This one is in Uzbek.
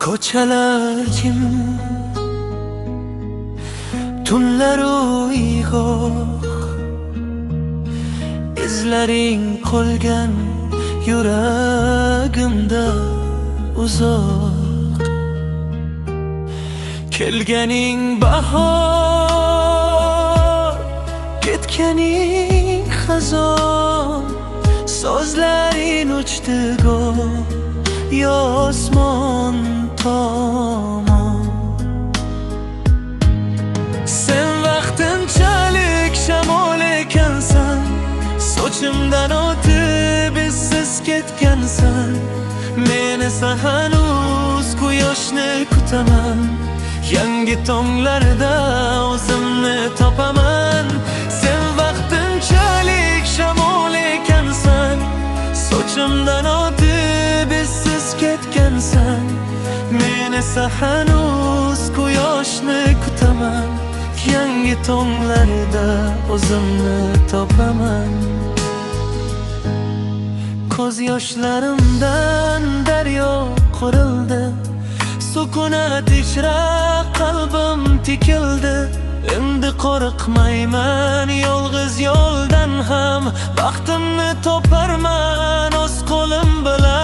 Ko'chalar jim, tunlar uyg'oq, izlaring qolgan yuragimda uzoq. Kelganing bahor, ketganing xazon, so'zlaring uchdi go'yo osmon tomon. Sen vaqtinchalik shamol ekansan, sochimdan o'tib izsiz ketgansan. Men esa hanuz quyoshni kutaman, yangi tonglarda o'zimni topaman. Sen vaqtinchalik shamol ekansan, sochimdan o'tib izsiz ketgansan. Men esa hanuz quyoshni kutaman, yangi tonglarda o'zimni topaman. Ko'z yoshlarimdan daryo qurildi, sukunat ichra qalbim tikildi. Endi qo'rqmayman yolg'iz yo'ldan ham, baxtimni toparman o'z qo'lim bilan.